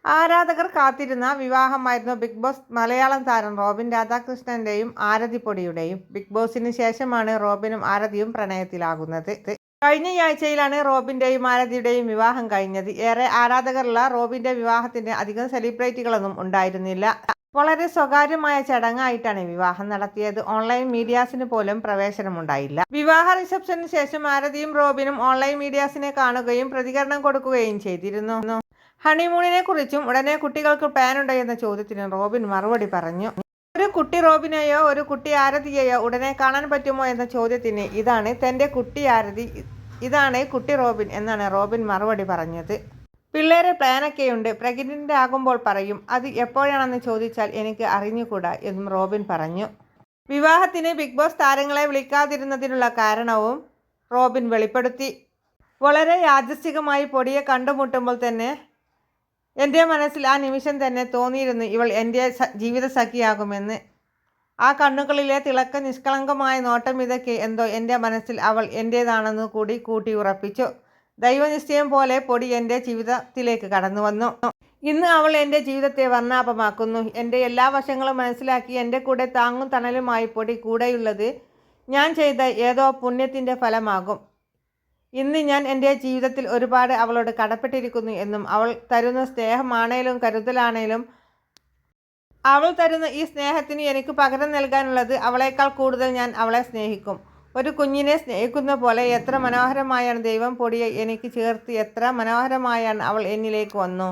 ആരാധകർ കാത്തിരുന്ന വിവാഹമായിരുന്നു big boss Malayalam താരം റോബിൻ രാധാകൃഷ്ണന്റെയും ആരതി പൊടിയുടെയും. ബിഗ് ബോസിന് ശേഷമാണ് റോബിനും ആരതിയും പ്രണയത്തിലാകുന്നത്. കഴിഞ്ഞയാഴ്ചയിലാണ് റോബിന്റെയും ആരതിയുടെയും വിവാഹം കഴിഞ്ഞത്. ഏറെ ആരാധകരുള്ള റോബിന്റെ വിവാഹത്തിന് അധികം സെലിബ്രിറ്റികളൊന്നും ഉണ്ടായിരുന്നില്ല. വളരെ സ്വകാര്യമായ ചടങ്ങായിട്ടാണ് വിവാഹം നടത്തിയത്. ഓൺലൈൻ മീഡിയാസിന് പോലും പ്രവേശനമുണ്ടായില്ല. വിവാഹ റിസപ്ഷന് ശേഷം ആരതിയും റോബിനും ഓൺലൈൻ മീഡിയാസിനെ കാണുകയും പ്രതികരണം കൊടുക്കുകയും ചെയ്തിരുന്നു. ഹണിമൂണിനെ കുറിച്ചും ഉടനെ കുട്ടികൾക്ക് പ്ലാനുണ്ടോ എന്ന ചോദ്യത്തിന് റോബിൻ മറുപടി പറഞ്ഞു. ഒരു കുട്ടി റോബിനെയോ ഒരു കുട്ടി ആരതിയെയോ ഉടനെ കാണാൻ പറ്റുമോ എന്ന ചോദ്യത്തിന് ഇതാണ് തൻ്റെ കുട്ടി ആരതി, ഇതാണ് കുട്ടി റോബിൻ എന്നാണ് റോബിൻ മറുപടി പറഞ്ഞത്. പിള്ളേരെ പ്ലാനൊക്കെയുണ്ട്, പ്രഗ്നന്റ് ആകുമ്പോൾ പറയും. അത് എപ്പോഴാണെന്ന് ചോദിച്ചാൽ എനിക്ക് അറിഞ്ഞുകൂടാ എന്നും റോബിൻ പറഞ്ഞു. വിവാഹത്തിന് ബിഗ് ബോസ് താരങ്ങളെ വിളിക്കാതിരുന്നതിനുള്ള കാരണവും റോബിൻ വെളിപ്പെടുത്തി. വളരെ യാദൃച്ഛികമായി പൊടിയെ കണ്ടുമുട്ടുമ്പോൾ തന്നെ എൻ്റെ മനസ്സിൽ ആ നിമിഷം തന്നെ തോന്നിയിരുന്നു ഇവൾ എൻ്റെ ജീവിത സഖിയാകുമെന്ന്. ആ കണ്ണുകളിലെ തിളക്കം, നിഷ്കളങ്കമായ നോട്ടം, ഇതൊക്കെ എന്തോ എൻ്റെ മനസ്സിൽ അവൾ എൻ്റേതാണെന്ന് കൂടി കൂട്ടി ഉറപ്പിച്ചു. ദൈവനിശ്ചയം പോലെ പൊടി എൻ്റെ ജീവിതത്തിലേക്ക് കടന്നു വന്നു. ഇന്ന് അവൾ എൻ്റെ ജീവിതത്തെ വർണ്ണാഭമാക്കുന്നു. എൻ്റെ എല്ലാ വശങ്ങളും മനസ്സിലാക്കി എൻ്റെ കൂടെ താങ്ങും തണലുമായി പൊടി കൂടെയുള്ളത് ഞാൻ ചെയ്ത ഏതോ പുണ്യത്തിൻ്റെ ഫലമാകും. ഇന്ന് ഞാൻ എൻ്റെ ജീവിതത്തിൽ ഒരുപാട് അവളോട് കടപ്പെട്ടിരിക്കുന്നു എന്നും അവൾ തരുന്ന സ്നേഹമാണേലും കരുതലാണേലും അവൾ തരുന്ന ഈ സ്നേഹത്തിന് എനിക്ക് പകരം നൽകാനുള്ളത് അവളേക്കാൾ കൂടുതൽ ഞാൻ അവളെ സ്നേഹിക്കും. ഒരു കുഞ്ഞിനെ സ്നേഹിക്കുന്ന പോലെ എത്ര മനോഹരമായാണ് ദൈവം പൊടിയെ എനിക്ക് ചേർത്ത്, എത്ര മനോഹരമായാണ് അവൾ എന്നിലേക്ക് വന്നു.